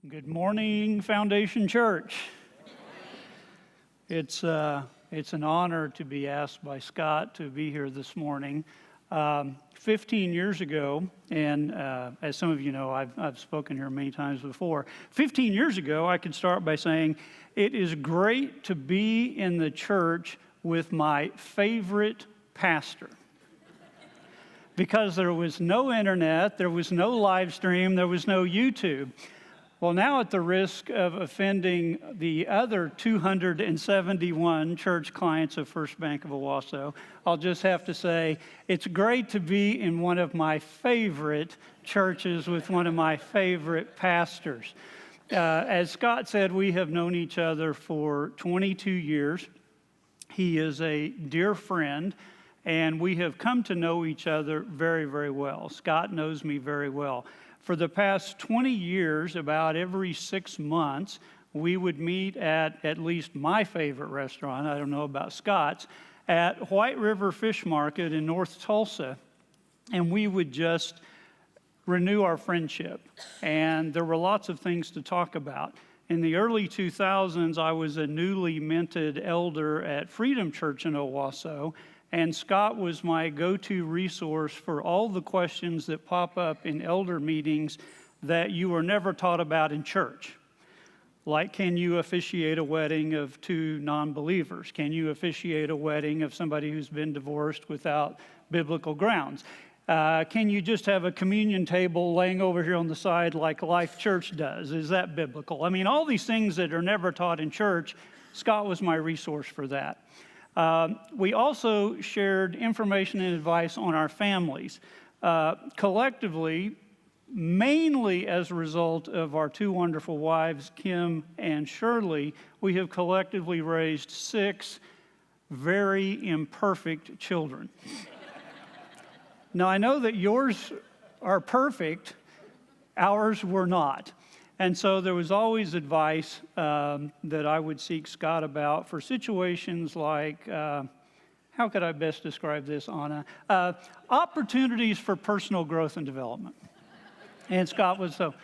Good morning, Foundation Church. It's an honor to be asked by Scott to be here this morning. 15 years ago, and as some of you know, I've spoken here many times before. 15 years ago, I could start by saying, it is great to be in the church with my favorite pastor. Because there was no internet, there was no live stream, there was no YouTube. Well, now at the risk of offending the other 271 church clients of First Bank of Owasso, I'll just have to say it's great to be in one of my favorite churches with one of my favorite pastors. As Scott said, we have known each other for 22 years. He is a dear friend, and we have come to know each other very, very well. Scott knows me very well. For the past 20 years, about every 6 months, we would meet at least my favorite restaurant, I don't know about Scott's, at White River Fish Market in North Tulsa, and we would just renew our friendship. And there were lots of things to talk about. In the early 2000s, I was a newly minted elder at Freedom Church in Owasso, and Scott was my go-to resource for all the questions that pop up in elder meetings that you were never taught about in church. Like, can you officiate a wedding of two non-believers? Can you officiate a wedding of somebody who's been divorced without biblical grounds? Can you just have a communion table laying over here on the side like Life Church does? Is that biblical? I mean, all these things that are never taught in church, Scott was my resource for that. We also shared information and advice on our families. Collectively, mainly as a result of our two wonderful wives, Kim and Shirley, we have collectively raised 6 very imperfect children. Now, I know that yours are perfect, ours were not. And so there was always advice that I would seek Scott about for situations like, how could I best describe this, Anna? Opportunities for personal growth and development. And Scott was so.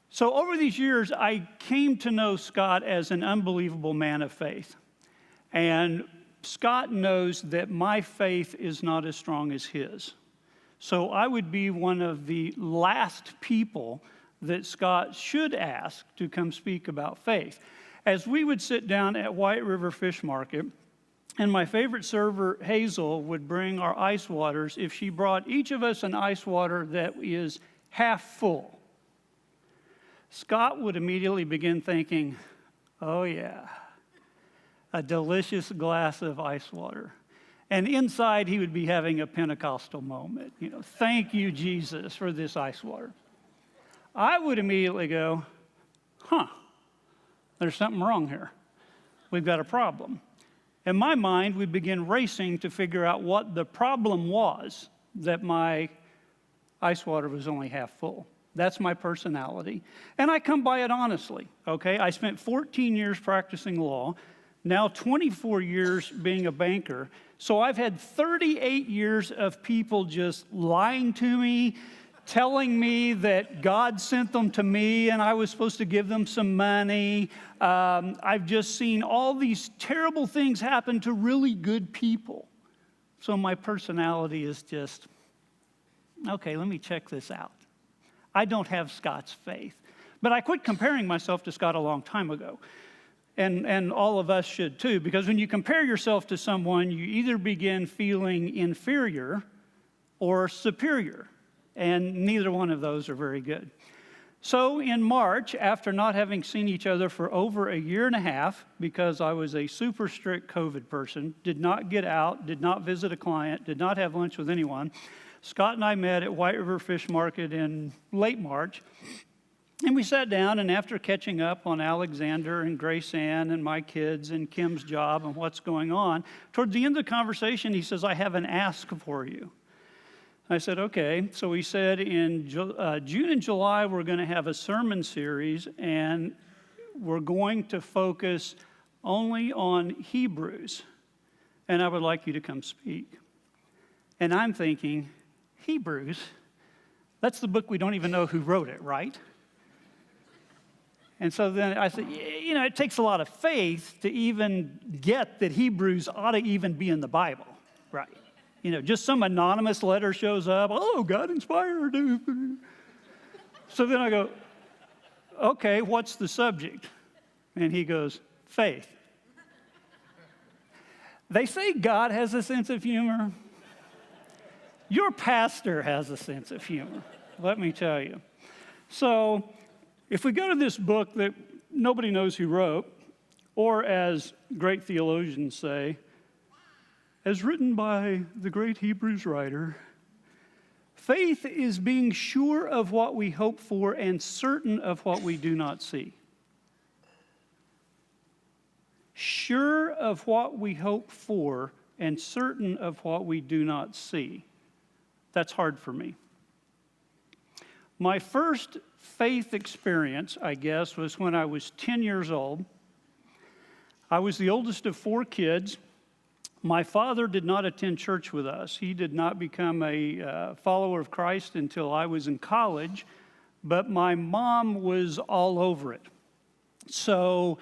So over these years, I came to know Scott as an unbelievable man of faith. And Scott knows that my faith is not as strong as his. So I would be one of the last people that Scott should ask to come speak about faith. As we would sit down at White River Fish Market, and my favorite server, Hazel, would bring our ice waters if she brought each of us an ice water that is half full. Scott would immediately begin thinking, oh yeah, a delicious glass of ice water. And inside he would be having a Pentecostal moment. Thank you, Jesus, for this ice water. I would immediately go, there's something wrong here. We've got a problem. In my mind, we'd begin racing to figure out what the problem was that my ice water was only half full. That's my personality. And I come by it honestly, okay? I spent 14 years practicing law, now 24 years being a banker. So I've had 38 years of people just lying to me, telling me that God sent them to me and I was supposed to give them some money. I've just seen all these terrible things happen to really good people. So my personality is just, okay, let me check this out. I don't have Scott's faith. But I quit comparing myself to Scott a long time ago. And all of us should too, because when you compare yourself to someone, you either begin feeling inferior or superior. And neither one of those are very good. So in March, after not having seen each other for over a year and a half, because I was a super strict COVID person, did not get out, did not visit a client, did not have lunch with anyone, Scott and I met at White River Fish Market in late March. And we sat down, and after catching up on Alexander and Grace Ann and my kids and Kim's job and what's going on, towards the end of the conversation, he says, I have an ask for you. I said, okay. So he said in June and July, we're going to have a sermon series, and we're going to focus only on Hebrews, and I would like you to come speak. And I'm thinking, Hebrews? That's the book we don't even know who wrote it, right? And so then I said, it takes a lot of faith to even get that Hebrews ought to even be in the Bible, right? Just some anonymous letter shows up, oh, God inspired. So then I go, okay, what's the subject? And he goes, faith. They say God has a sense of humor. Your pastor has a sense of humor, let me tell you. So if we go to this book that nobody knows who wrote, or as great theologians say, as written by the great Hebrews writer, faith is being sure of what we hope for and certain of what we do not see. Sure of what we hope for and certain of what we do not see. That's hard for me. My first faith experience, I guess, was when I was 10 years old. I was the oldest of 4 kids. My father did not attend church with us. He did not become a follower of Christ until I was in college, but my mom was all over it. So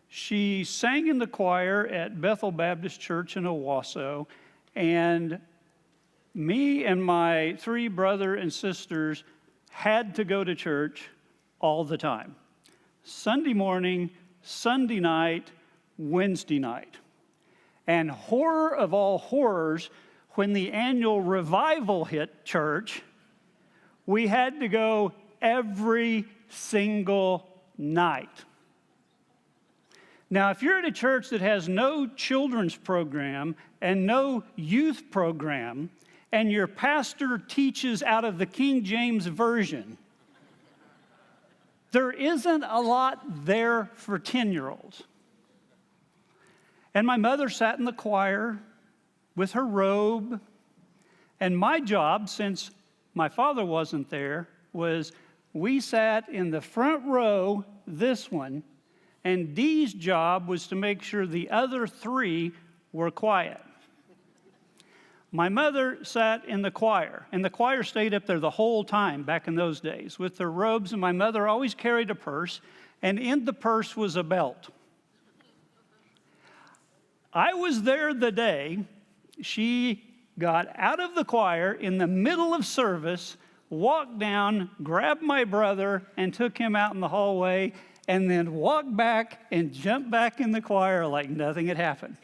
she sang in the choir at Bethel Baptist Church in Owasso, and me and my 3 brothers and sisters had to go to church all the time. Sunday morning, Sunday night, Wednesday night. And horror of all horrors, when the annual revival hit church, we had to go every single night. Now, if you're at a church that has no children's program and no youth program, and your pastor teaches out of the King James Version, there isn't a lot there for 10-year-olds. And my mother sat in the choir with her robe, and my job, since my father wasn't there, was we sat in the front row, this one, and Dee's job was to make sure the other 3 were quiet. My mother sat in the choir, and the choir stayed up there the whole time back in those days with their robes, and my mother always carried a purse, and in the purse was a belt. I was there the day she got out of the choir in the middle of service, walked down, grabbed my brother, and took him out in the hallway, and then walked back and jumped back in the choir like nothing had happened.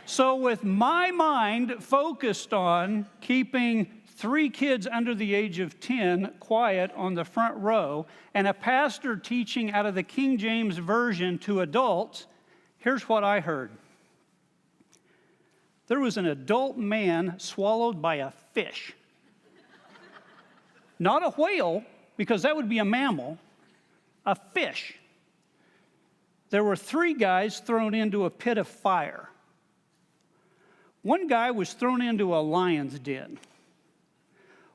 So with my mind focused on keeping 3 kids under the age of 10 quiet on the front row, and a pastor teaching out of the King James Version to adults, here's what I heard. There was an adult man swallowed by a fish. Not a whale, because that would be a mammal, a fish. There were 3 guys thrown into a pit of fire. One guy was thrown into a lion's den.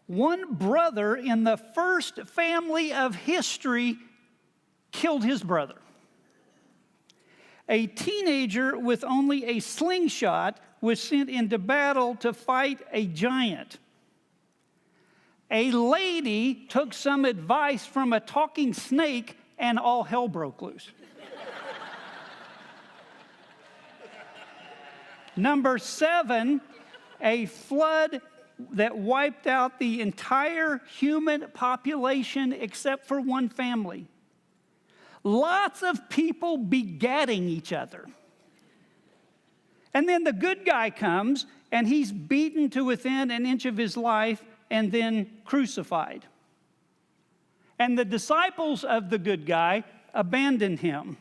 One brother in the first family of history killed his brother. A teenager with only a slingshot was sent into battle to fight a giant. A lady took some advice from a talking snake, and all hell broke loose. Number 7, a flood that wiped out the entire human population except for one family. Lots of people begatting each other. And then the good guy comes, and he's beaten to within an inch of his life and then crucified. And the disciples of the good guy abandon him.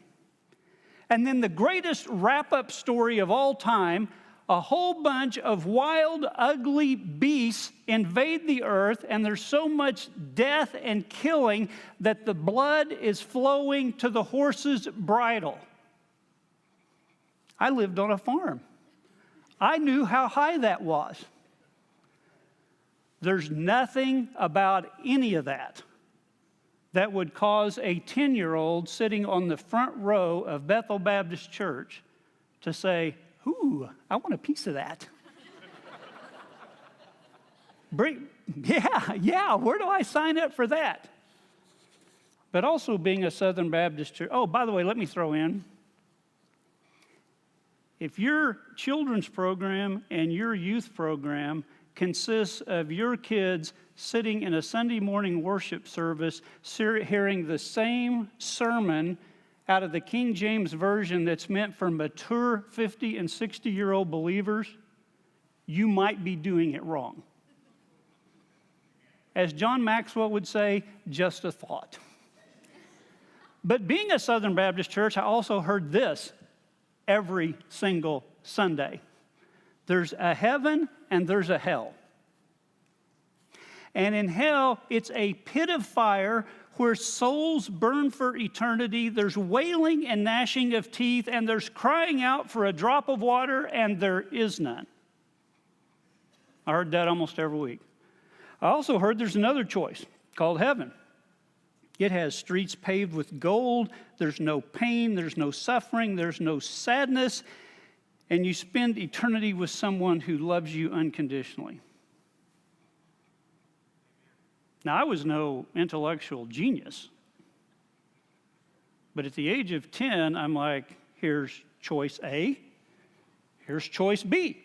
And then the greatest wrap-up story of all time, a whole bunch of wild, ugly beasts invade the earth, and there's so much death and killing that the blood is flowing to the horse's bridle. I lived on a farm. I knew how high that was. There's nothing about any of that that would cause a 10-year-old sitting on the front row of Bethel Baptist Church to say, ooh, I want a piece of that. Yeah, where do I sign up for that? but also being a Southern Baptist church. Oh, by the way, let me throw in, if your children's program and your youth program consists of your kids sitting in a Sunday morning worship service, hearing the same sermon out of the King James Version that's meant for mature 50 and 60-year-old believers, you might be doing it wrong. As John Maxwell would say, just a thought. But being a Southern Baptist church, I also heard this every single Sunday. There's a heaven and there's a hell. And in hell, it's a pit of fire where souls burn for eternity. There's wailing and gnashing of teeth, and there's crying out for a drop of water, and there is none. I heard that almost every week. I also heard there's another choice called heaven. It has streets paved with gold. There's no pain. There's no suffering. There's no sadness. And you spend eternity with someone who loves you unconditionally. Now, I was no intellectual genius. But at the age of 10, I'm like, here's choice A. Here's choice B.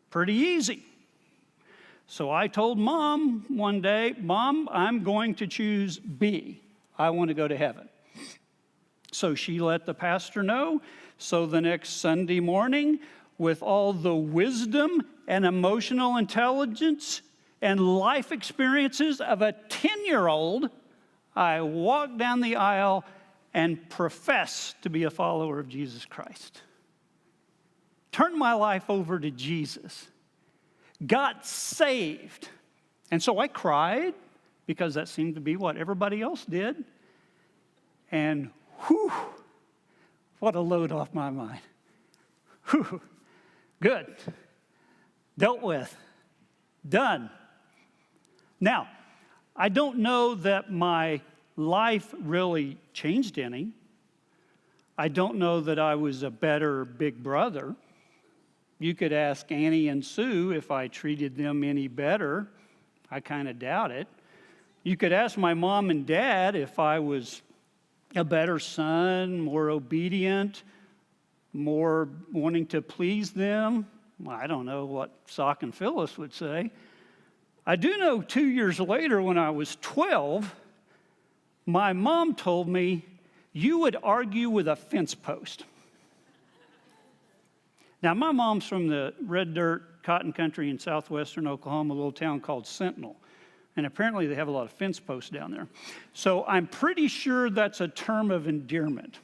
Pretty easy. So I told Mom one day, Mom, I'm going to choose B. I want to go to heaven. So she let the pastor know. So the next Sunday morning, with all the wisdom and emotional intelligence and life experiences of a 10-year-old, I walked down the aisle and professed to be a follower of Jesus Christ. Turned my life over to Jesus. Got saved. And so I cried because that seemed to be what everybody else did. And whew, what a load off my mind. Whew, good. Dealt with. Done. Now, I don't know that my life really changed any. I don't know that I was a better big brother. You could ask Annie and Sue if I treated them any better. I kind of doubt it. You could ask my mom and dad if I was a better son, more obedient, more wanting to please them. Well, I don't know what Sock and Phyllis would say. I do know 2 years later when I was 12, my mom told me, you would argue with a fence post. Now, my mom's from the red dirt cotton country in southwestern Oklahoma, a little town called Sentinel. And apparently they have a lot of fence posts down there. So I'm pretty sure that's a term of endearment.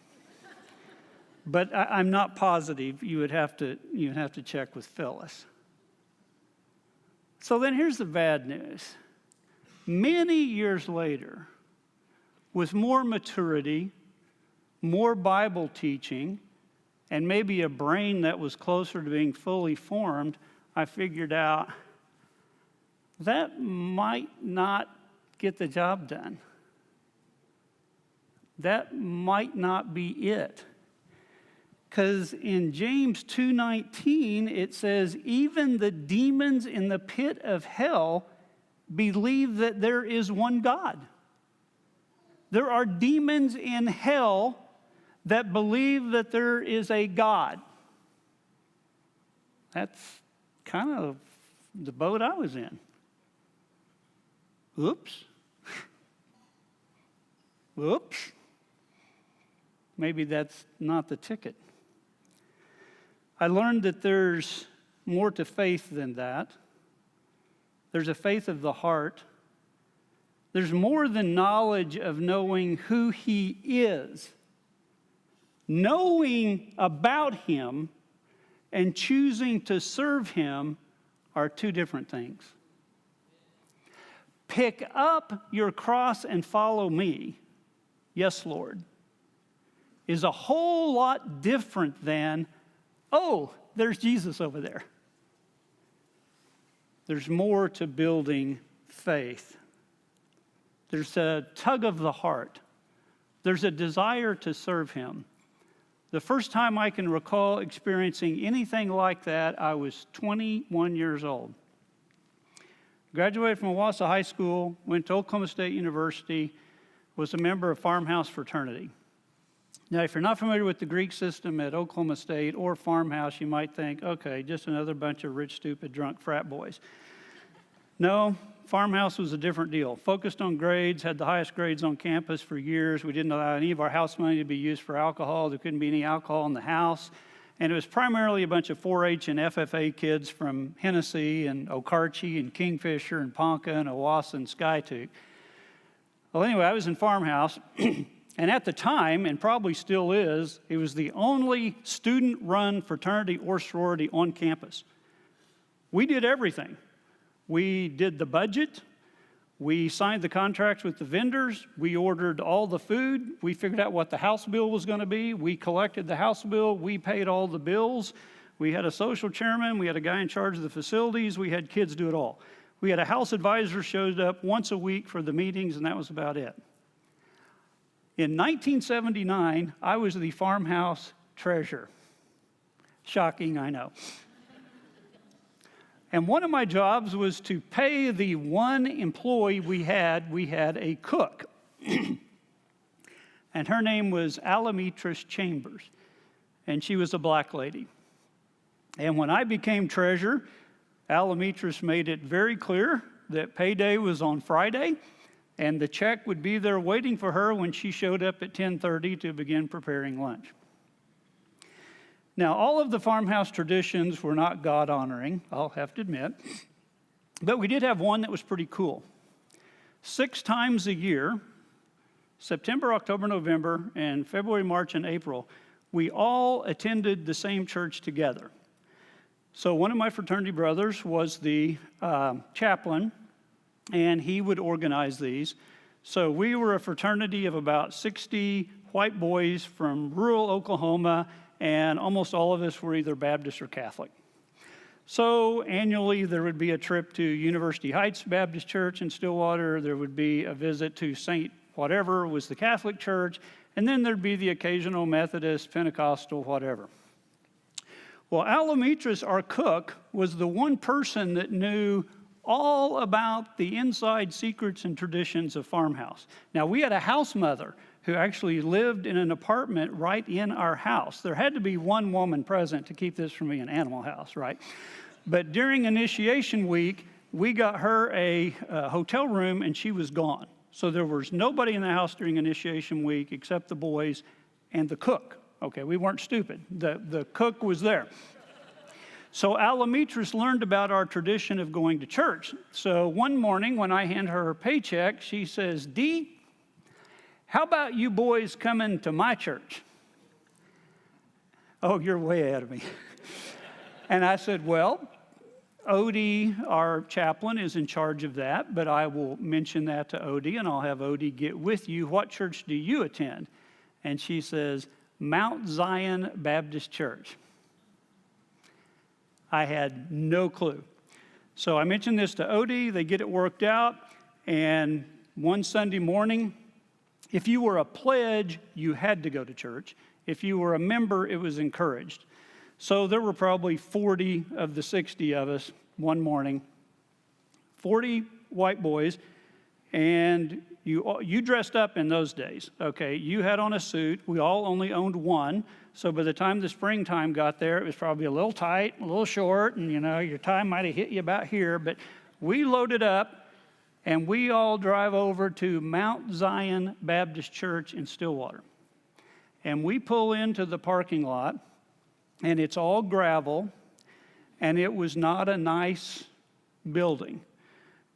But I'm not positive. You would have to check with Phyllis. So then here's the bad news. Many years later, with more maturity, more Bible teaching, and maybe a brain that was closer to being fully formed, I figured out that might not get the job done. That might not be it. Because in James 2:19, it says, even the demons in the pit of hell believe that there is one God. There are demons in hell that believe that there is a God. That's kind of the boat I was in. Oops. Oops. Maybe that's not the ticket. I learned that there's more to faith than that. There's a faith of the heart. There's more than knowledge of knowing who He is. Knowing about Him and choosing to serve Him are two different things. Pick up your cross and follow me, yes, Lord, is a whole lot different than, oh, there's Jesus over there. There's more to building faith. There's a tug of the heart. There's a desire to serve Him. The first time I can recall experiencing anything like that, I was 21 years old. Graduated from Owasso High School, went to Oklahoma State University, was a member of farmhouse fraternity. Now, if you're not familiar with the Greek system at Oklahoma State or farmhouse, you might think, okay, just another bunch of rich, stupid, drunk frat boys. No, farmhouse was a different deal. Focused on grades, had the highest grades on campus for years. We didn't allow any of our house money to be used for alcohol. There couldn't be any alcohol in the house. And it was primarily a bunch of 4-H and FFA kids from Hennessy and Okarche and Kingfisher and Ponca and Owasso and Skytook. Well, anyway, I was in farmhouse. And at the time, and probably still is, it was the only student-run fraternity or sorority on campus. We did everything. We did the budget. We signed the contracts with the vendors. We ordered all the food. We figured out what the house bill was going to be. We collected the house bill. We paid all the bills. We had a social chairman. We had a guy in charge of the facilities. We had kids do it all. We had a house advisor showed up once a week for the meetings, and that was about it. In 1979, I was the farmhouse treasurer. Shocking, I know. And one of my jobs was to pay the one employee we had a cook. And her name was Alamitris Chambers. And she was a black lady. And when I became treasurer, Alamitris made it very clear that payday was on Friday, and the check would be there waiting for her when she showed up at 10:30 to begin preparing lunch. Now, all of the farmhouse traditions were not God-honoring, I'll have to admit, but we did have one that was pretty cool. 6 times a year, September, October, November, and February, March, and April, we all attended the same church together. So one of my fraternity brothers was the chaplain, and he would organize these. So we were a fraternity of about 60 white boys from rural Oklahoma, and almost all of us were either Baptist or Catholic. So annually there would be a trip to University Heights Baptist Church in Stillwater. There would be a visit to St. Whatever was the Catholic church, and then there'd be the occasional Methodist, Pentecostal, whatever. Well, Alamitris, our cook, was the one person that knew all about the inside secrets and traditions of farmhouse. Now, we had a house mother who actually lived in an apartment right in our house. There had to be one woman present to keep this from being an animal house, right? But during initiation week, we got her a hotel room, and she was gone. So there was nobody in the house during initiation week except the boys and the cook. Okay, we weren't stupid. The cook was there. So Alamitris learned about our tradition of going to church. So one morning when I hand her paycheck, she says, "Dee, how about you boys coming to my church?" "Oh, you're way ahead of me." And I said, "Well, Odie, our chaplain, is in charge of that, but I will mention that to Odie, and I'll have Odie get with you. What church do you attend?" And she says, "Mount Zion Baptist Church." I had no clue. So I mentioned this to Odie. They get it worked out. And one Sunday morning, if you were a pledge, you had to go to church. If you were a member, it was encouraged. So there were probably 40 of the 60 of us one morning, 40 white boys, and you dressed up in those days, okay? You had on a suit. We all only owned one. So by the time the springtime got there, it was probably a little tight, a little short, and your tie might have hit you about here. But we loaded up, and we all drive over to Mount Zion Baptist Church in Stillwater. And we pull into the parking lot, and it's all gravel, and it was not a nice building.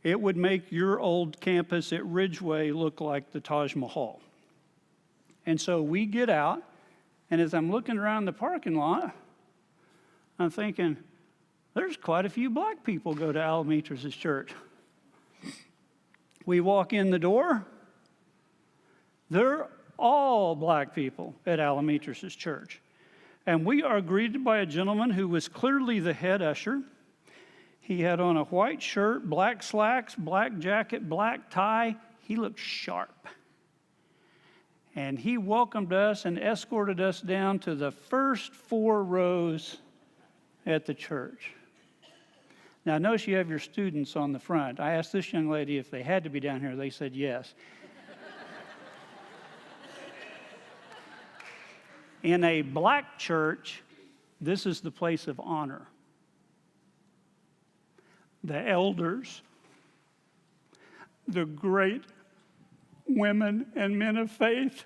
It would make your old campus at Ridgeway look like the Taj Mahal. And so we get out, and as I'm looking around the parking lot, I'm thinking, there's quite a few black people go to Alamitris' church. We walk in the door, they're all black people at Alamitris' church. And we are greeted by a gentleman who was clearly the head usher. He had on a white shirt, black slacks, black jacket, black tie. He looked sharp. And he welcomed us and escorted us down to the first 4 rows at the church. Now, I notice you have your students on the front. I asked this young lady if they had to be down here. They said yes. In a black church, this is the place of honor. The elders, the great women and men of faith,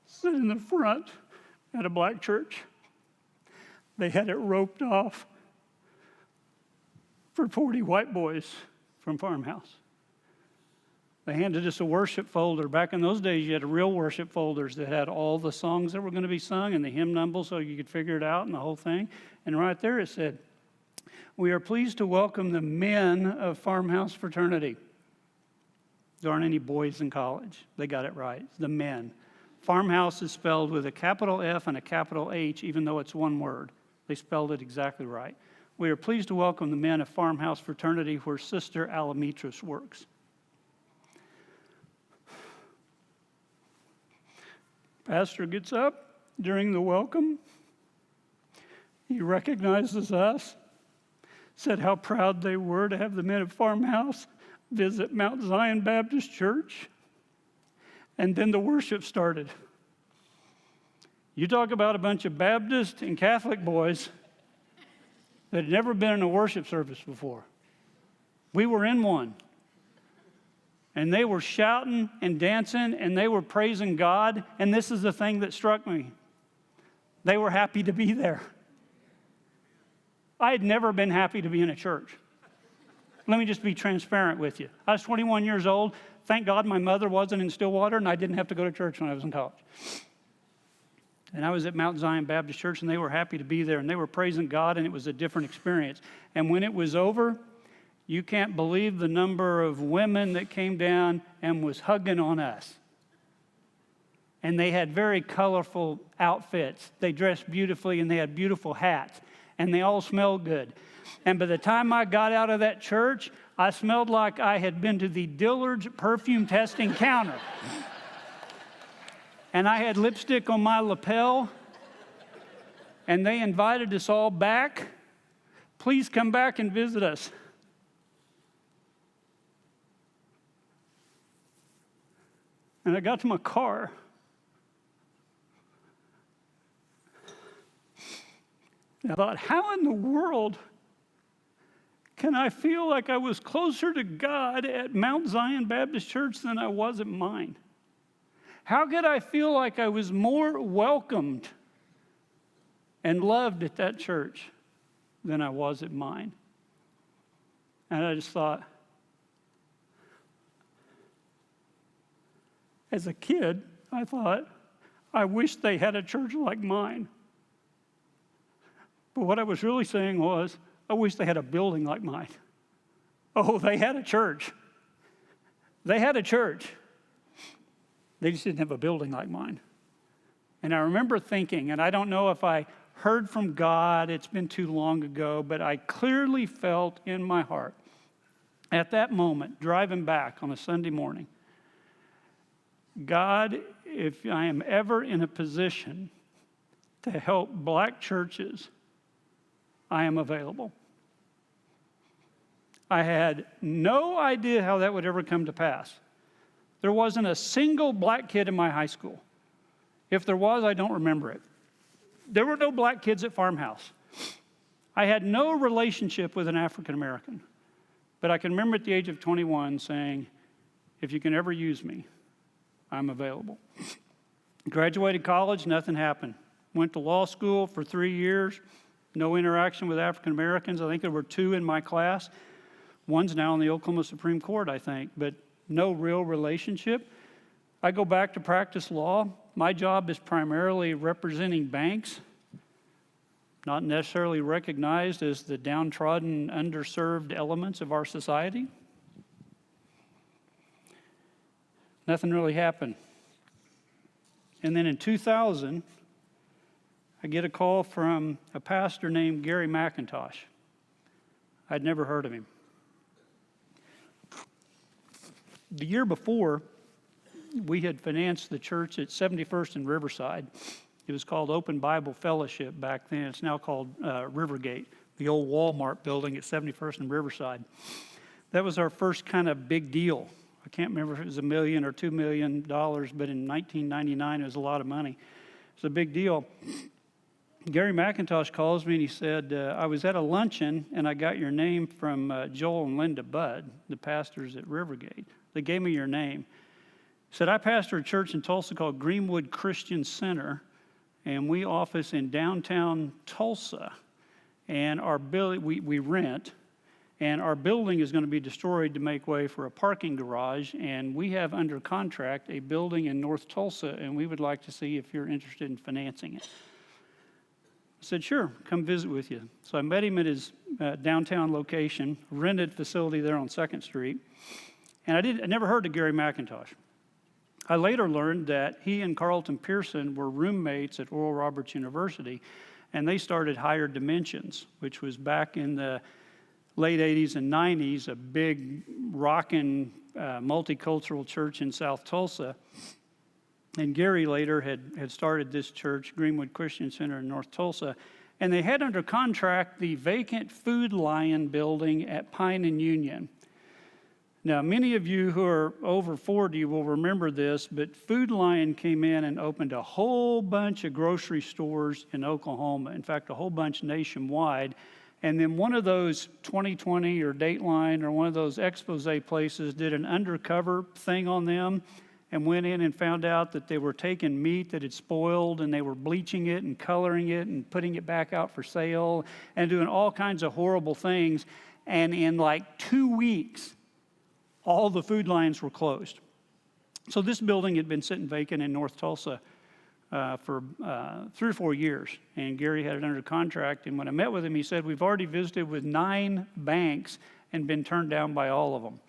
sit in the front at a black church. They had it roped off for 40 white boys from Farmhouse. They handed us a worship folder. Back in those days, you had real worship folders that had all the songs that were going to be sung and the hymn number so you could figure it out and the whole thing. And right there it said, "We are pleased to welcome the men of Farmhouse Fraternity." There aren't any boys in college. They got it right. The men. Farmhouse is spelled with a capital F and a capital H, even though it's one word. They spelled it exactly right. "We are pleased to welcome the men of Farmhouse Fraternity, where Sister Alamitris works." Pastor gets up during the welcome. He recognizes us, said how proud they were to have the men of Farmhouse visit Mount Zion Baptist Church. And then the worship started. You talk about a bunch of Baptist and Catholic boys that had never been in a worship service before. We were in one. And they were shouting and dancing and they were praising God. And this is the thing that struck me. They were happy to be there. I had never been happy to be in a church. Let me just be transparent with you. I was 21 years old. Thank God my mother wasn't in Stillwater and I didn't have to go to church when I was in college. And I was at Mount Zion Baptist Church and they were happy to be there and they were praising God and it was a different experience. And when it was over, you can't believe the number of women that came down and was hugging on us. And they had very colorful outfits. They dressed beautifully and they had beautiful hats. And they all smelled good. And by the time I got out of that church, I smelled like I had been to the Dillard's perfume testing counter. And I had lipstick on my lapel. And they invited us all back. Please come back and visit us. And I got to my car. And I thought, how in the world can I feel like I was closer to God at Mount Zion Baptist Church than I was at mine? How could I feel like I was more welcomed and loved at that church than I was at mine? And I just thought, as a kid, I thought, I wish they had a church like mine. But what I was really saying was, I wish they had a building like mine. Oh, they had a church. They had a church. They just didn't have a building like mine. And I remember thinking, and I don't know if I heard from God, it's been too long ago, but I clearly felt in my heart at that moment, driving back on a Sunday morning, God, if I am ever in a position to help black churches, I am available. I had no idea how that would ever come to pass. There wasn't a single black kid in my high school. If there was, I don't remember it. There were no black kids at Farmhouse. I had no relationship with an African American. But I can remember at the age of 21 saying, if you can ever use me, I'm available. Graduated college, nothing happened. Went to law school for 3 years, no interaction with African Americans. I think there were 2 in my class. One's now in the Oklahoma Supreme Court, I think, but no real relationship. I go back to practice law. My job is primarily representing banks, not necessarily recognized as the downtrodden, underserved elements of our society. Nothing really happened. And then in 2000, I get a call from a pastor named Gary McIntosh. I'd never heard of him. The year before, we had financed the church at 71st and Riverside. It was called Open Bible Fellowship back then. It's now called Rivergate, the old Walmart building at 71st and Riverside. That was our first kind of big deal. I can't remember if it was $1 million or $2 million, but in 1999 it was a lot of money. It's a big deal. Gary McIntosh calls me and he said, I was at a luncheon and I got your name from Joel and Linda Budd, the pastors at Rivergate. They gave me your name. He said, I pastor a church in Tulsa called Greenwood Christian Center, and we office in downtown Tulsa. And our building, we rent, and our building is going to be destroyed to make way for a parking garage, and we have under contract a building in North Tulsa, and we would like to see if you're interested in financing it. I said, sure, come visit with you. So I met him at his downtown location, rented facility there on 2nd Street. And I never heard of Gary McIntosh. I later learned that he and Carlton Pearson were roommates at Oral Roberts University, and they started Higher Dimensions, which was back in the late 80s and 90s, a big rockin' multicultural church in South Tulsa. And Gary later had started this church, Greenwood Christian Center in North Tulsa, and they had under contract the vacant Food Lion building at Pine and Union. Now, many of you who are over 40 will remember this, but Food Lion came in and opened a whole bunch of grocery stores in Oklahoma, in fact, a whole bunch nationwide. And then one of those 2020 or Dateline or one of those expose places did an undercover thing on them and went in and found out that they were taking meat that had spoiled and they were bleaching it and coloring it and putting it back out for sale and doing all kinds of horrible things. And in like 2 weeks, all the Food Lions were closed. So this building had been sitting vacant in North Tulsa for 3 or 4 years. And Gary had it under contract. And when I met with him, he said, we've already visited with 9 banks and been turned down by all of them.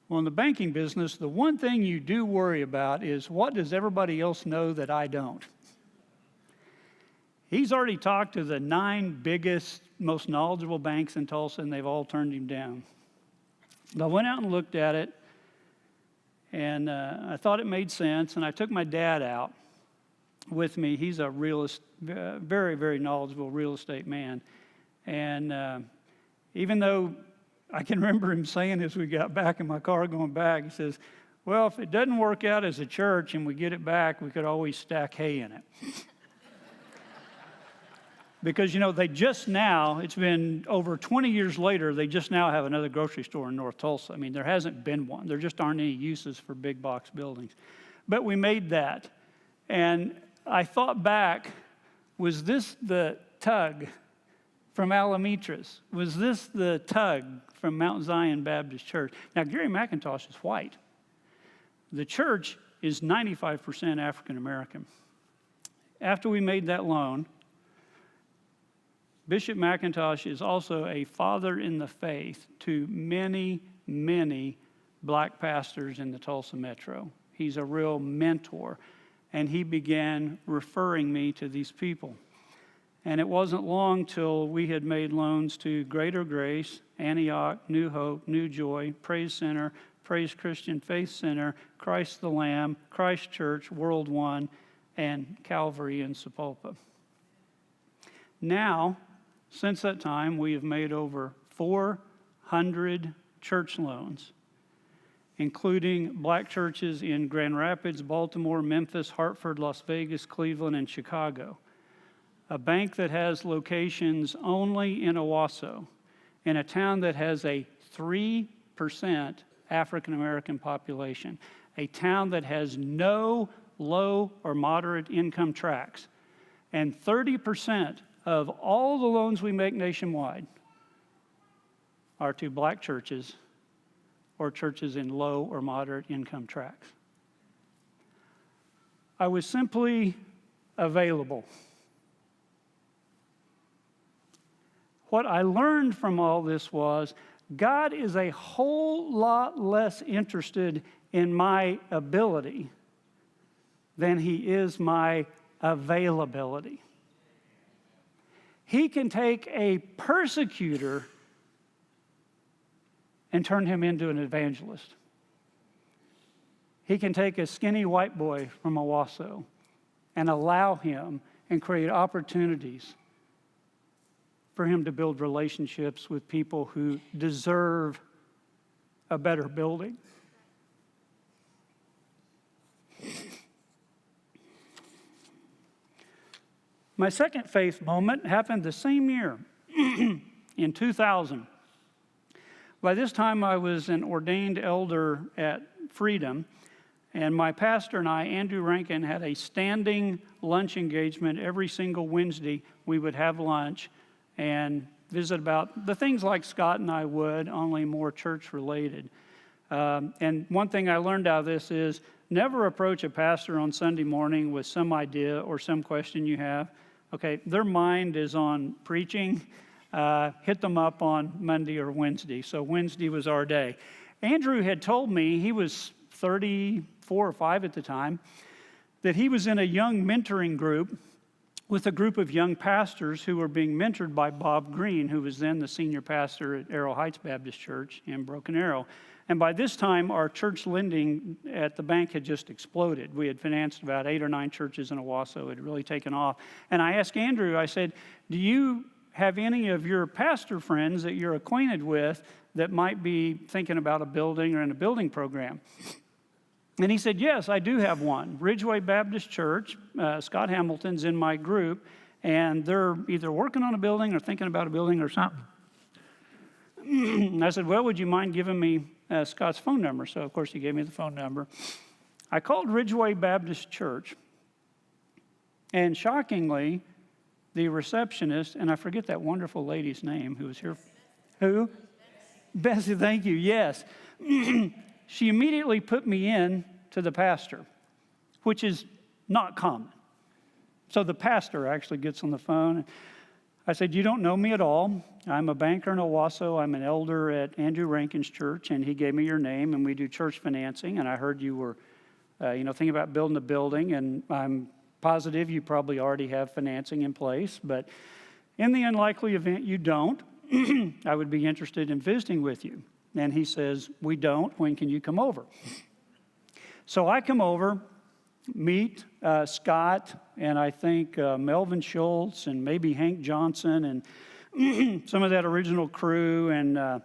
Well, in the banking business, the one thing you do worry about is what does everybody else know that I don't? He's already talked to the 9 biggest, most knowledgeable banks in Tulsa, and they've all turned him down. I went out and looked at it, and I thought it made sense, and I took my dad out with me. He's a very, very knowledgeable real estate man. And even though I can remember him saying as we got back in my car going back, he says, well, if it doesn't work out as a church and we get it back, we could always stack hay in it. Because, they just now, it's been over 20 years later, they just now have another grocery store in North Tulsa. I mean, there hasn't been one. There just aren't any uses for big box buildings. But we made that. And I thought back, was this the tug from Alamitras? Was this the tug from Mount Zion Baptist Church? Now, Gary McIntosh is white. The church is 95% African American. After we made that loan, Bishop McIntosh is also a father in the faith to many, many black pastors in the Tulsa metro. He's a real mentor, and he began referring me to these people. And it wasn't long till we had made loans to Greater Grace, Antioch, New Hope, New Joy, Praise Center, Praise Christian Faith Center, Christ the Lamb, Christ Church, World One, and Calvary in Sapulpa. Now, since that time, we have made over 400 church loans, including black churches in Grand Rapids, Baltimore, Memphis, Hartford, Las Vegas, Cleveland, and Chicago. A bank that has locations only in Owasso, in a town that has a 3% African American population, a town that has no low or moderate income tracts, and 30% of all the loans we make nationwide are to black churches or churches in low or moderate income tracts. I was simply available. What I learned from all this was God is a whole lot less interested in my ability than he is my availability. He can take a persecutor and turn him into an evangelist. He can take a skinny white boy from Owasso and allow him and create opportunities for him to build relationships with people who deserve a better building. My second faith moment happened the same year, in 2000. By this time, I was an ordained elder at Freedom, and my pastor and I, Andrew Rankin, had a standing lunch engagement every single Wednesday. We would have lunch and visit about the things like Scott and I would, only more church-related. And one thing I learned out of this is never approach a pastor on Sunday morning with some idea or some question you have. Okay, their mind is on preaching. Hit them up on Monday or Wednesday. So Wednesday was our day. Andrew had told me, he was 34 or 5 at the time, that he was in a young mentoring group with a group of young pastors who were being mentored by Bob Green, who was then the senior pastor at Arrow Heights Baptist Church in Broken Arrow. And by this time, our church lending at the bank had just exploded. We had financed about 8 or 9 churches in Owasso. It had really taken off. And I asked Andrew, I said, do you have any of your pastor friends that you're acquainted with that might be thinking about a building or in a building program? And he said, yes, I do have one. Ridgeway Baptist Church, Scott Hamilton's in my group, and they're either working on a building or thinking about a building or something. And I said, well, would you mind giving me Scott's phone number? So, of course, he gave me the phone number. I called Ridgeway Baptist Church, and shockingly, the receptionist, and I forget that wonderful lady's name who was here. Who? Bessie, thank you, yes. She immediately put me in to the pastor, which is not common. So the pastor actually gets on the phone. I said, you don't know me at all. I'm a banker in Owasso. I'm an elder at Andrew Rankin's church, and he gave me your name, and we do church financing, and I heard you were thinking about building a building, and I'm positive you probably already have financing in place, but in the unlikely event you don't, I would be interested in visiting with you. And he says, we don't. When can you come over? So I come over, meet Scott, and I think Melvin Schultz, and maybe Hank Johnson, and some of that original crew, and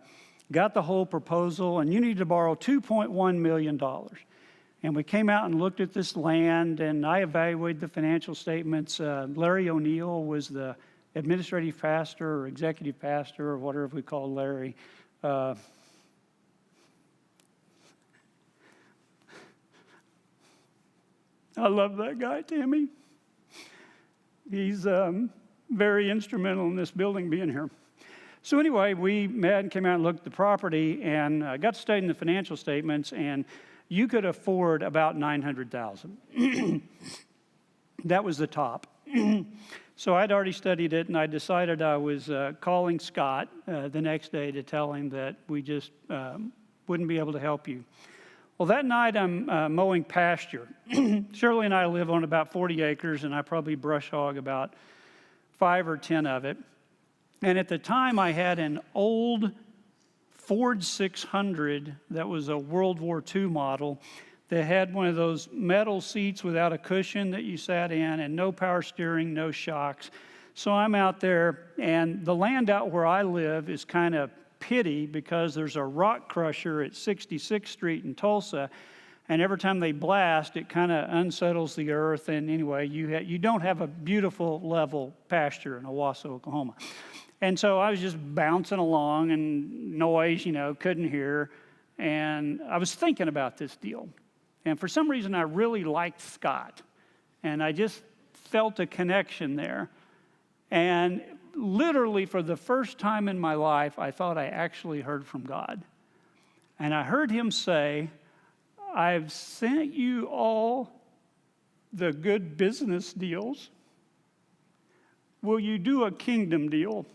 got the whole proposal, and you need to borrow $2.1 million. And we came out and looked at this land, and I evaluated the financial statements. Larry O'Neill was the administrative pastor or executive pastor or whatever we call Larry. I love that guy, Timmy. He's very instrumental in this building being here. So anyway, we met and came out and looked at the property and got to study the financial statements, and you could afford about $900,000. That was the top. So I'd already studied it, and I decided I was calling Scott the next day to tell him that we just wouldn't be able to help you. Well, that night I'm mowing pasture. Shirley and I live on about 40 acres, and I probably brush hog about 5 or 10 of it. And at the time, I had an old Ford 600 that was a World War II model that had one of those metal seats without a cushion that you sat in, and no power steering, no shocks. So I'm out there, and the land out where I live is kind of pity because there's a rock crusher at 66th Street in Tulsa, and every time they blast, it kind of unsettles the earth, and anyway, you don't have a beautiful level pasture in Owasso, Oklahoma. And so I was just bouncing along, and noise, couldn't hear, and I was thinking about this deal. And for some reason, I really liked Scott, and I just felt a connection there. And literally, for the first time in my life, I thought I actually heard from God. And I heard him say, I've sent you all the good business deals. Will you do a kingdom deal?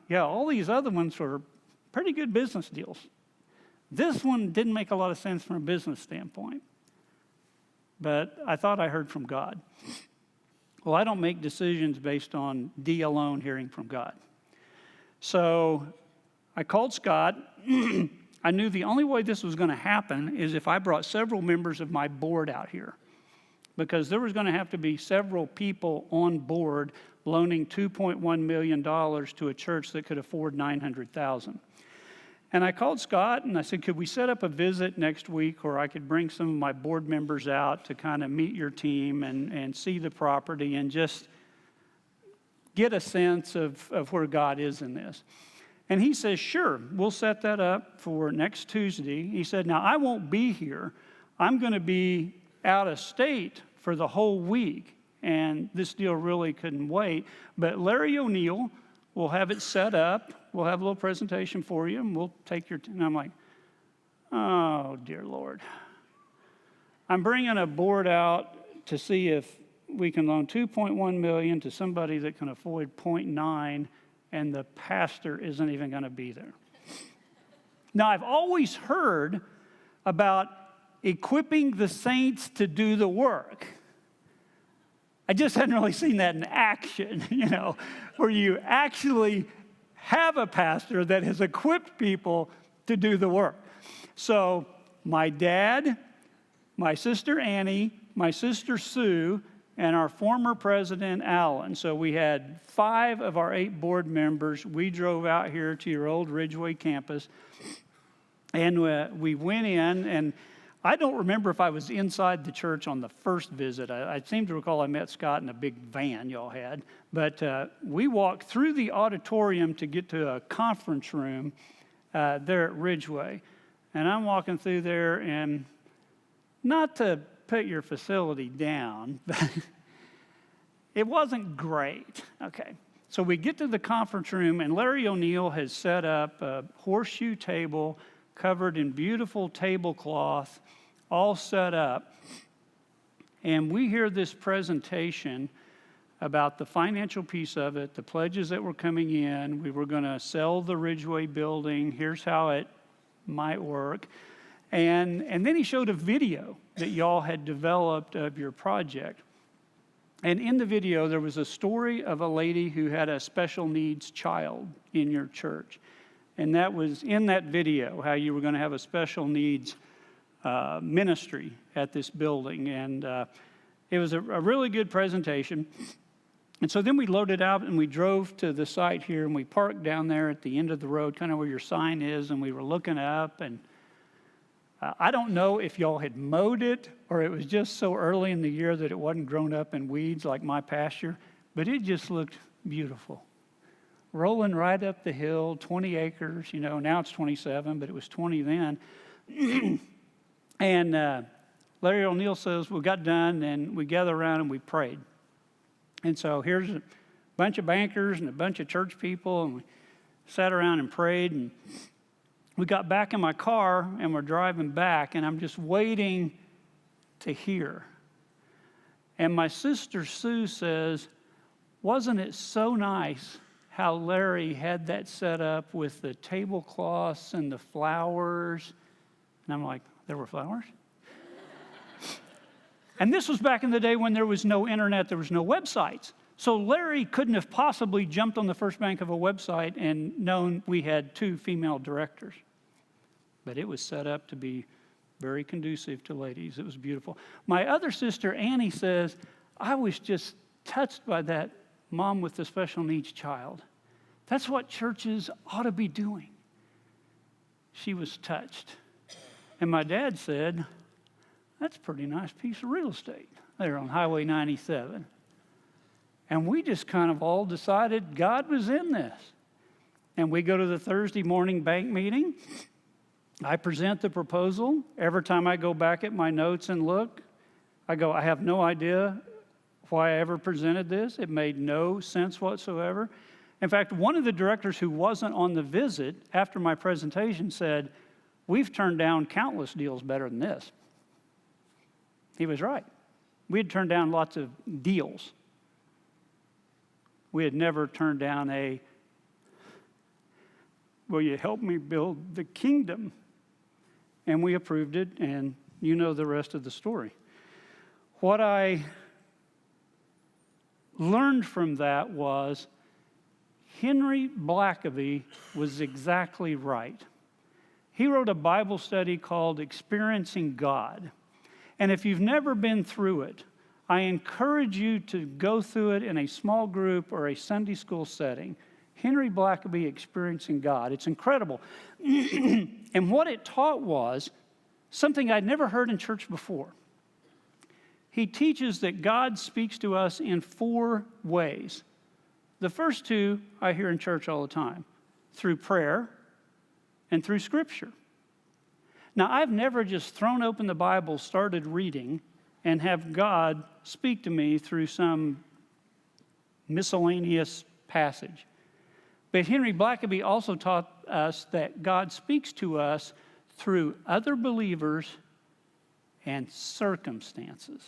Yeah, all these other ones were pretty good business deals. This one didn't make a lot of sense from a business standpoint. But I thought I heard from God. Well, I don't make decisions based on Dee alone hearing from God. So I called Scott. I knew the only way this was going to happen is if I brought several members of my board out here. because there was going to have to be several people on board loaning $2.1 million to a church that could afford $900,000. And I called Scott and I said, could we set up a visit next week, or I could bring some of my board members out to kind of meet your team and see the property and just get a sense of where God is in this. And he says, sure, we'll set that up for next Tuesday. He said, now I won't be here. I'm going to be out of state for the whole week. And this deal really couldn't wait. But Larry O'Neill will have it set up. We'll have a little presentation for you, and we'll take your and I'm like, oh, dear Lord. I'm bringing a board out to see if we can loan $2.1 million to somebody that can afford $0.9, and the pastor isn't even going to be there. Now, I've always heard about equipping the saints to do the work. I just hadn't really seen that in action, where you actually have a pastor that has equipped people to do the work. So my dad, my sister Annie, my sister Sue, and our former president, Alan. So we had 5 of our 8 board members. We drove out here to your old Ridgeway campus, and we went in, and I don't remember if I was inside the church on the first visit. I seem to recall I met Scott in a big van y'all had. But we walked through the auditorium to get to a conference room there at Ridgeway. And I'm walking through there, and not to put your facility down, but it wasn't great. Okay. So we get to the conference room, and Larry O'Neill has set up a horseshoe table covered in beautiful tablecloth, all set up. And we hear this presentation about the financial piece of it, the pledges that were coming in. We were going to sell the Ridgeway building. Here's how it might work. And then he showed a video that y'all had developed of your project. And in the video, there was a story of a lady who had a special needs child in your church. And that was in that video, how you were going to have a special needs ministry at this building. And it was a really good presentation. And so then we loaded out and we drove to the site here, and we parked down there at the end of the road, kind of where your sign is, and we were looking up. And I don't know if y'all had mowed it or it was just so early in the year that it wasn't grown up in weeds like my pasture, but it just looked beautiful. Rolling right up the hill, 20 acres, now it's 27, but it was 20 then. And Larry O'Neill says, we got done, and we gathered around and we prayed. And so here's a bunch of bankers and a bunch of church people, and we sat around and prayed. And we got back in my car, and we're driving back, and I'm just waiting to hear. And my sister Sue says, wasn't it so nice how Larry had that set up with the tablecloths and the flowers? And I'm like, there were flowers? And this was back in the day when there was no internet, there was no websites. So Larry couldn't have possibly jumped on the first bank of a website and known we had 2 female directors. But it was set up to be very conducive to ladies. It was beautiful. My other sister, Annie, says, I was just touched by that mom with the special needs child. That's what churches ought to be doing. She was touched. And my dad said, that's a pretty nice piece of real estate there on Highway 97. And we just kind of all decided God was in this. And we go to the Thursday morning bank meeting. I present the proposal. Every time I go back at my notes and look, I go, I have no idea why I ever presented this. It made no sense whatsoever. In fact, one of the directors who wasn't on the visit after my presentation said, we've turned down countless deals better than this. He was right. We had turned down lots of deals. We had never turned down will you help me build the kingdom? And we approved it, and you know the rest of the story. What I learned from that was Henry Blackaby was exactly right. He wrote a Bible study called Experiencing God. And if you've never been through it, I encourage you to go through it in a small group or a Sunday school setting. Henry Blackaby, Experiencing God. It's incredible. And what it taught was something I'd never heard in church before. He teaches that God speaks to us in 4 ways. The first 2 I hear in church all the time, through prayer and through Scripture. Now, I've never just thrown open the Bible, started reading, and have God speak to me through some miscellaneous passage. But Henry Blackaby also taught us that God speaks to us through other believers and circumstances.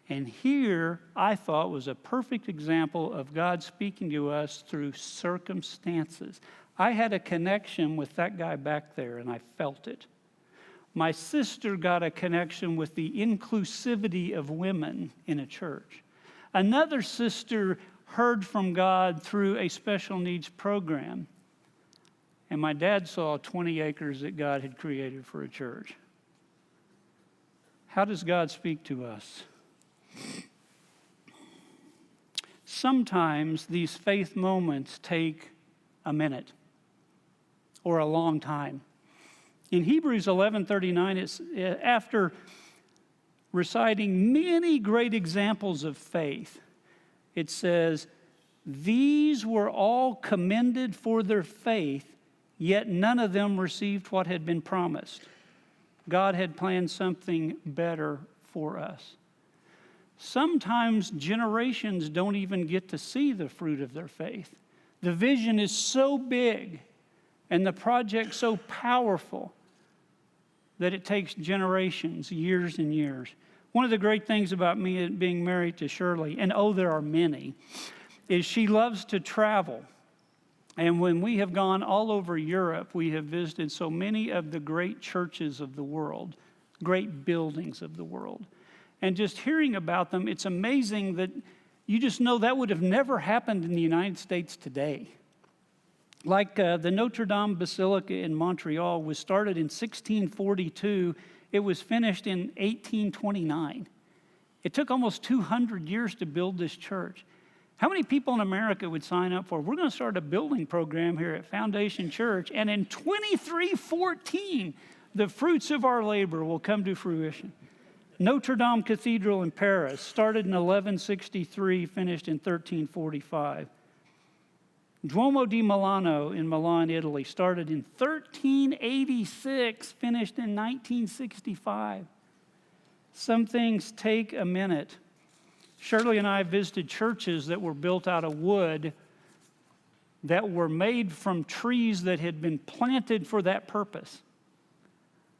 And here, I thought, was a perfect example of God speaking to us through circumstances. I had a connection with that guy back there, and I felt it. My sister got a connection with the inclusivity of women in a church. Another sister heard from God through a special needs program. And my dad saw 20 acres that God had created for a church. How does God speak to us? Sometimes these faith moments take a minute or a long time. In Hebrews 11:39, it's after reciting many great examples of faith, it says, "These were all commended for their faith, yet none of them received what had been promised." God had planned something better for us. Sometimes generations don't even get to see the fruit of their faith. The vision is so big and the project so powerful that it takes generations, years and years. One of the great things about me being married to Shirley, and there are many, is she loves to travel. And when we have gone all over Europe, we have visited so many of the great churches of the world, great buildings of the world. And just hearing about them, it's amazing that you just know that would have never happened in the United States today. Like the Notre Dame Basilica in Montreal was started in 1642. It was finished in 1829. It took almost 200 years to build this church. How many people in America would sign up for, we're going to start a building program here at Foundation Church, and in 2314, the fruits of our labor will come to fruition. Notre Dame Cathedral in Paris, started in 1163, finished in 1345. Duomo di Milano in Milan, Italy, started in 1386, finished in 1965. Some things take a minute. Shirley and I visited churches that were built out of wood that were made from trees that had been planted for that purpose.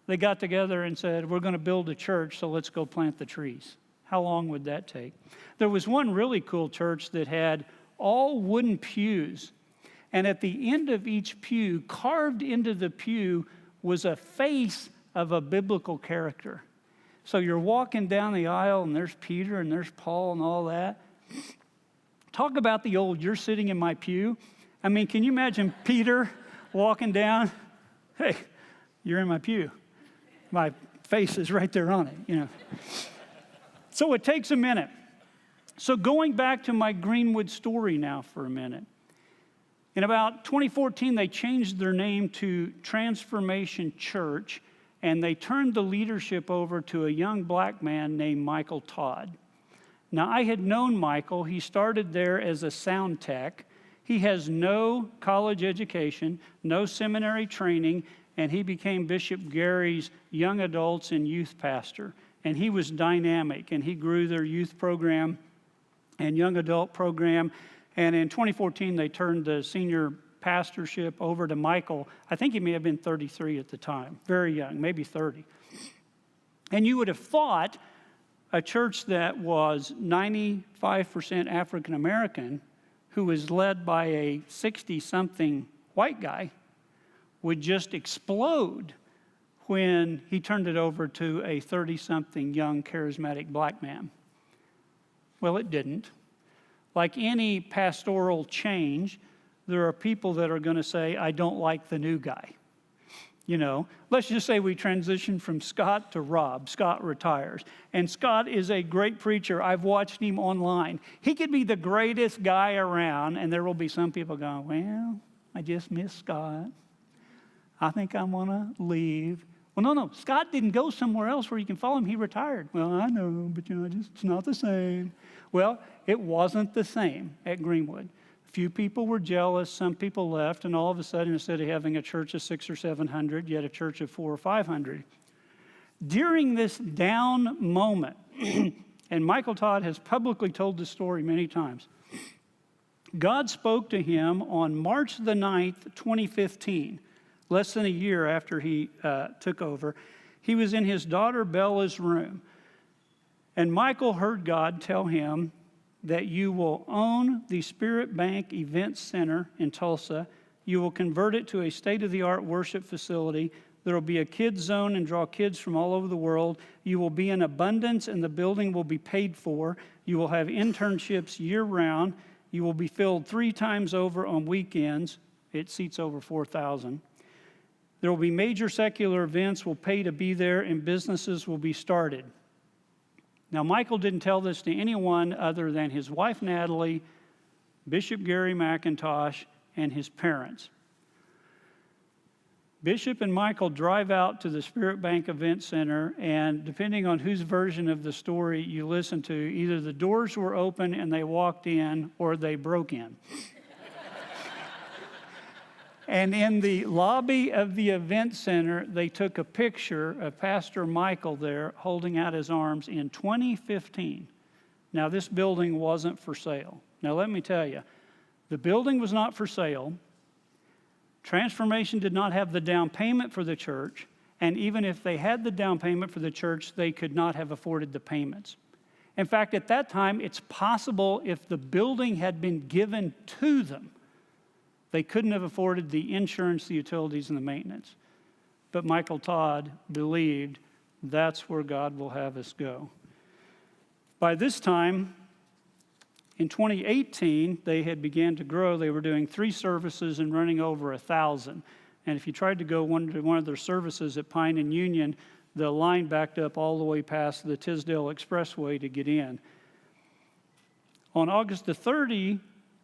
They got together and said, we're going to build a church, so let's go plant the trees. How long would that take? There was one really cool church that had all wooden pews, and at the end of each pew, carved into the pew, was a face of a biblical character. So you're walking down the aisle, and there's Peter, and there's Paul, and all that. Talk about the old, you're sitting in my pew. I mean, can you imagine Peter walking down? Hey, you're in my pew. My face is right there on it, So it takes a minute. So going back to my Greenwood story now for a minute. In about 2014, they changed their name to Transformation Church, and they turned the leadership over to a young black man named Michael Todd. Now, I had known Michael. He started there as a sound tech. He has no college education, no seminary training, and he became Bishop Gary's young adults and youth pastor. And he was dynamic, and he grew their youth program and young adult program. And in 2014, they turned the senior pastorship over to Michael. I think he may have been 33 at the time, very young, maybe 30. And you would have thought a church that was 95% African American, who was led by a 60-something white guy, would just explode when he turned it over to a 30-something young charismatic black man. Well, it didn't. Like any pastoral change, there are people that are going to say, I don't like the new guy. Let's just say we transition from Scott to Rob. Scott retires. And Scott is a great preacher. I've watched him online. He could be the greatest guy around, and there will be some people going, well, I just miss Scott. I think I'm going to leave. Well, no. Scott didn't go somewhere else where you can follow him. He retired. Well, I know, but it's not the same. Well, it wasn't the same at Greenwood. Few people were jealous, some people left, and all of a sudden, instead of having a church of 600 or 700, you had a church of 400 or 500. During this down moment, and Michael Todd has publicly told this story many times, God spoke to him on March the 9th, 2015, less than a year after he took over. He was in his daughter Bella's room, and Michael heard God tell him that you will own the Spirit Bank Event Center in Tulsa. You will convert it to a state-of-the-art worship facility. There will be a kids zone and draw kids from all over the world. You will be in abundance and the building will be paid for. You will have internships year-round. You will be filled 3 times over on weekends. It seats over 4,000. There will be major secular events. We'll pay to be there, and businesses will be started. Now, Michael didn't tell this to anyone other than his wife, Natalie, Bishop Gary McIntosh, and his parents. Bishop and Michael drive out to the Spirit Bank Event Center, and depending on whose version of the story you listen to, either the doors were open and they walked in, or they broke in. And in the lobby of the event center, they took a picture of Pastor Michael there holding out his arms in 2015. Now, this building wasn't for sale. Now, let me tell you, the building was not for sale. Transformation did not have the down payment for the church. And even if they had the down payment for the church, they could not have afforded the payments. In fact, at that time, it's possible if the building had been given to them, they couldn't have afforded the insurance, the utilities, and the maintenance. But Michael Todd believed that's where God will have us go. By this time, in 2018, they had began to grow. They were doing 3 services and running over 1,000. And if you tried to go to one of their services at Pine and Union, the line backed up all the way past the Tisdale Expressway to get in. On August the 30th,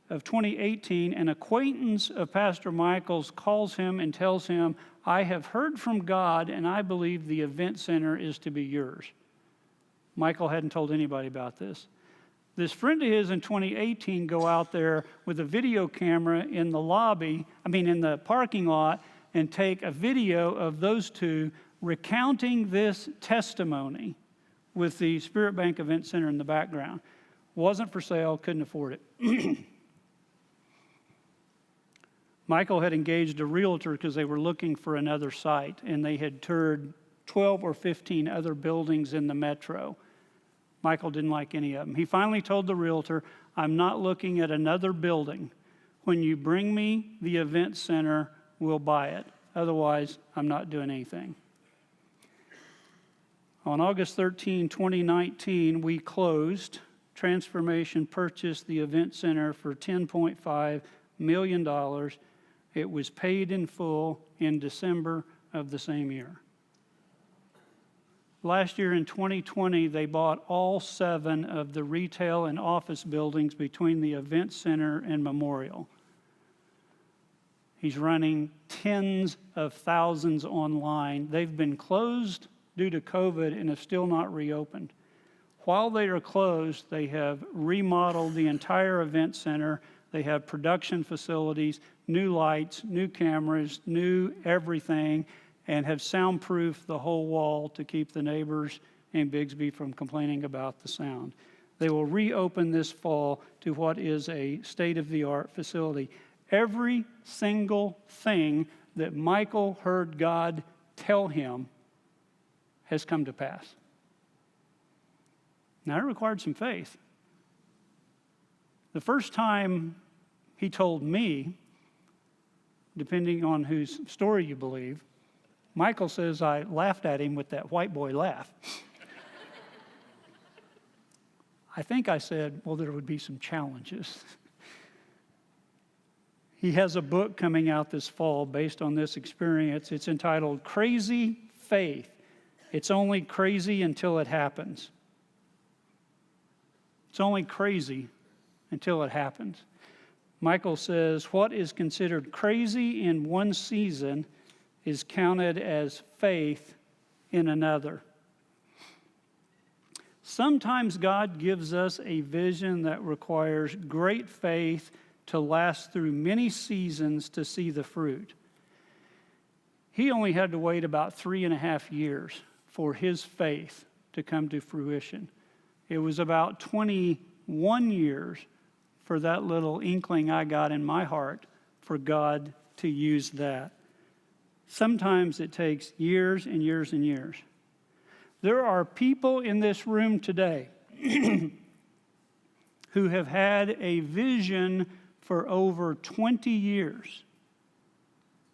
of 2018, an acquaintance of Pastor Michael's calls him and tells him, I have heard from God and I believe the event center is to be yours. Michael hadn't told anybody about this. This friend of his in 2018 go out there with a video camera in the parking lot, and take a video of those two recounting this testimony with the Spirit Bank Event Center in the background. Wasn't for sale, couldn't afford it. Michael had engaged a realtor because they were looking for another site, and they had toured 12 or 15 other buildings in the metro. Michael didn't like any of them. He finally told the realtor, I'm not looking at another building. When you bring me the event center, we'll buy it. Otherwise, I'm not doing anything. On August 13, 2019, we closed. Transformation purchased the event center for $10.5 million. It was paid in full in December of the same year. Last year in 2020, they bought all 7 of the retail and office buildings between the event center and Memorial. He's running tens of thousands online. They've been closed due to COVID and have still not reopened. While they are closed, they have remodeled the entire event center. They have production facilities, new lights, new cameras, new everything, and have soundproofed the whole wall to keep the neighbors in Bigsby from complaining about the sound. They will reopen this fall to what is a state-of-the-art facility. Every single thing that Michael heard God tell him has come to pass. Now, it required some faith. The first time he told me, depending on whose story you believe, Michael says I laughed at him with that white boy laugh. I think I said, well, there would be some challenges. He has a book coming out this fall based on this experience. It's entitled Crazy Faith. It's only crazy until it happens. It's only crazy until it happens. Michael says, what is considered crazy in one season is counted as faith in another. Sometimes God gives us a vision that requires great faith to last through many seasons to see the fruit. He only had to wait about 3.5 years for his faith to come to fruition. It was about 21 years for that little inkling I got in my heart for God to use that. Sometimes it takes years and years and years. There are people in this room today who have had a vision for over 20 years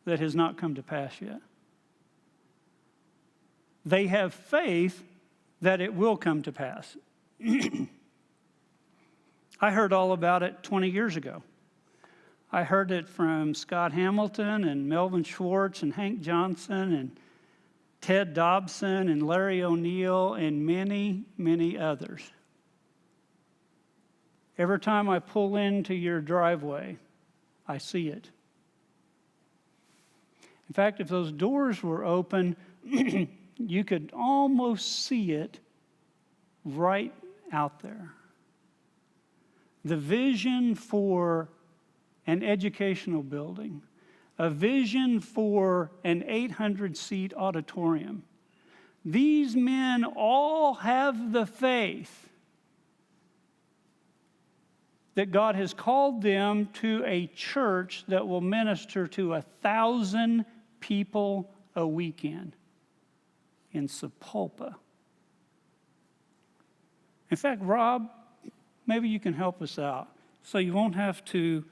that has not come to pass yet. They have faith that it will come to pass. I heard all about it 20 years ago. I heard it from Scott Hamilton and Melvin Schwartz and Hank Johnson and Ted Dobson and Larry O'Neill and many, many others. Every time I pull into your driveway, I see it. In fact, if those doors were open, you could almost see it right out there. The vision for an educational building, a vision for an 800-seat auditorium. These men all have the faith that God has called them to a church that will minister to 1,000 people a weekend in Sapulpa. In fact, Rob, maybe you can help us out so you won't have to.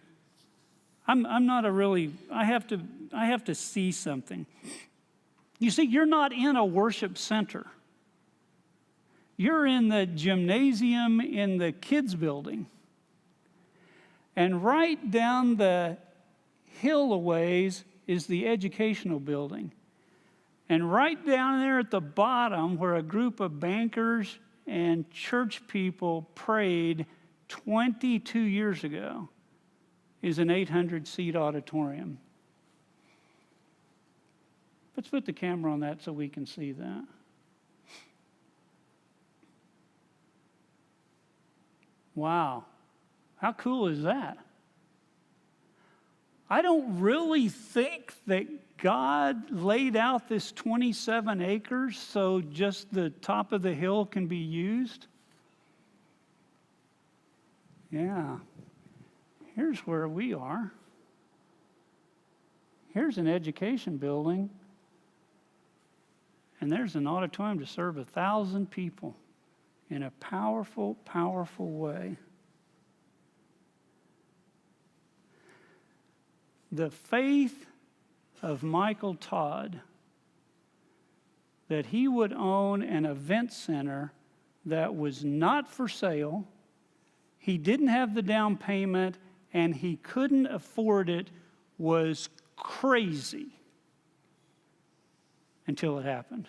I'm not a really. I have to see something. You see, you're not in a worship center. You're in the gymnasium in the kids' building. And right down the hill a ways is the educational building. And right down there at the bottom, where a group of bankers and church people prayed 22 years ago, is an 800-seat auditorium. Let's put the camera on that so we can see that. Wow. How cool is that? I don't really think that God laid out this 27 acres so just the top of the hill can be used. Yeah. Here's where we are. Here's an education building. And there's an auditorium to serve 1,000 people in a powerful, powerful way. The faith of Michael Todd that he would own an event center that was not for sale, he didn't have the down payment, and he couldn't afford it was crazy until it happened.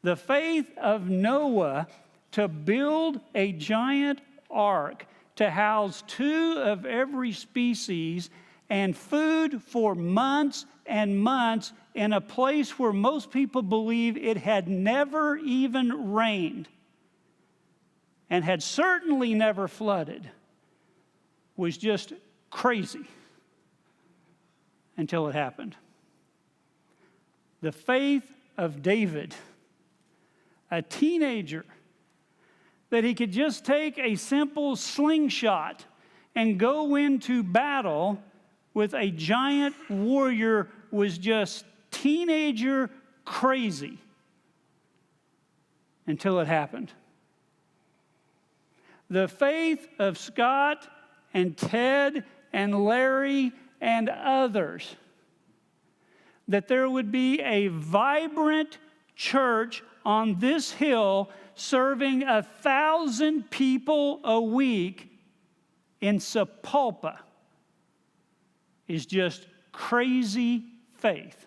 The faith of Noah to build a giant ark to house 2 of every species and food for months and months in a place where most people believe it had never even rained and had certainly never flooded was just crazy until it happened. The faith of David, a teenager, that he could just take a simple slingshot and go into battle with a giant warrior was just teenager crazy until it happened. The faith of Scott and Ted and Larry and others that there would be a vibrant church on this hill serving 1,000 people a week in Sapulpa is just crazy faith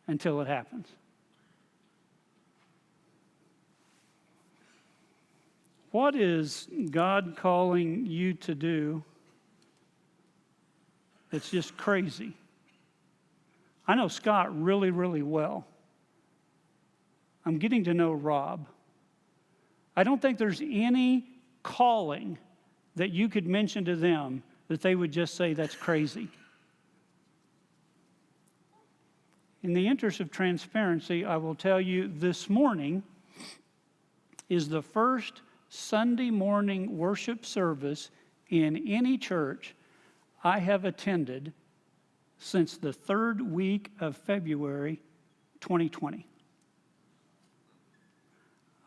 until it happens. What is God calling you to do that's just crazy? I know Scott really, really well. I'm getting to know Rob. I don't think there's any calling that you could mention to them that they would just say that's crazy. In the interest of transparency, I will tell you this morning is the first Sunday morning worship service in any church I have attended since the third week of February 2020.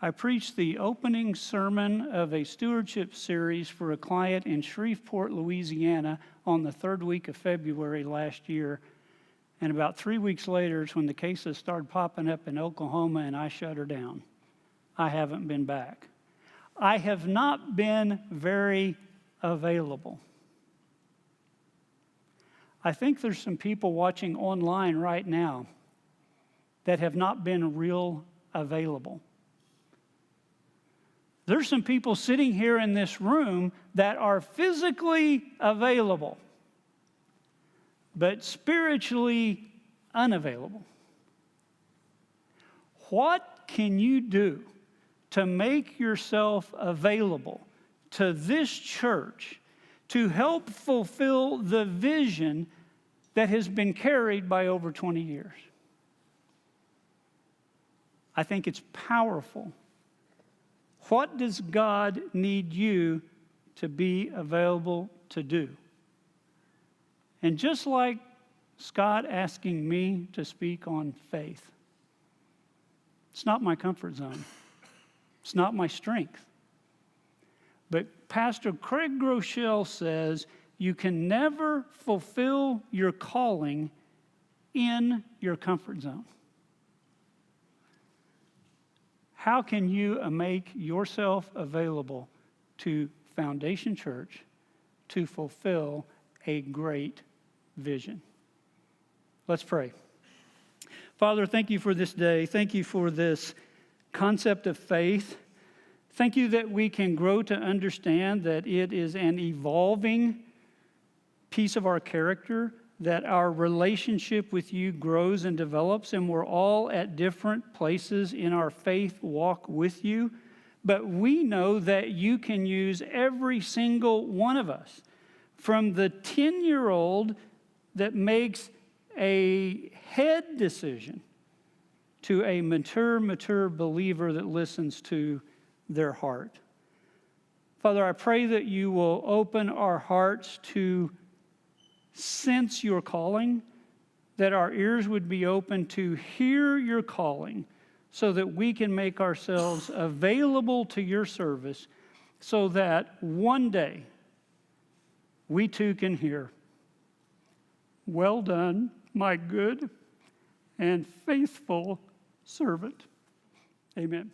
I preached the opening sermon of a stewardship series for a client in Shreveport, Louisiana on the third week of February last year. And about 3 weeks later is when the cases started popping up in Oklahoma and I shut her down. I haven't been back. I have not been very available. I think there's some people watching online right now that have not been real available. There's some people sitting here in this room that are physically available, but spiritually unavailable. What can you do to make yourself available to this church to help fulfill the vision that has been carried by over 20 years? I think it's powerful. What does God need you to be available to do? And just like Scott asking me to speak on faith, it's not my comfort zone. It's not my strength. But Pastor Craig Groeschel says you can never fulfill your calling in your comfort zone. How can you make yourself available to Foundation Church to fulfill a great vision? Let's pray. Father, thank you for this day. Thank you for this concept of faith. Thank you that we can grow to understand that it is an evolving piece of our character, that our relationship with you grows and develops, and we're all at different places in our faith walk with you. But we know that you can use every single one of us, from the 10-year-old that makes a head decision to a mature believer that listens to their heart. Father, I pray that you will open our hearts to sense your calling, that our ears would be open to hear your calling, so that we can make ourselves available to your service, so that one day we too can hear, "Well done, my good and faithful servant." Amen.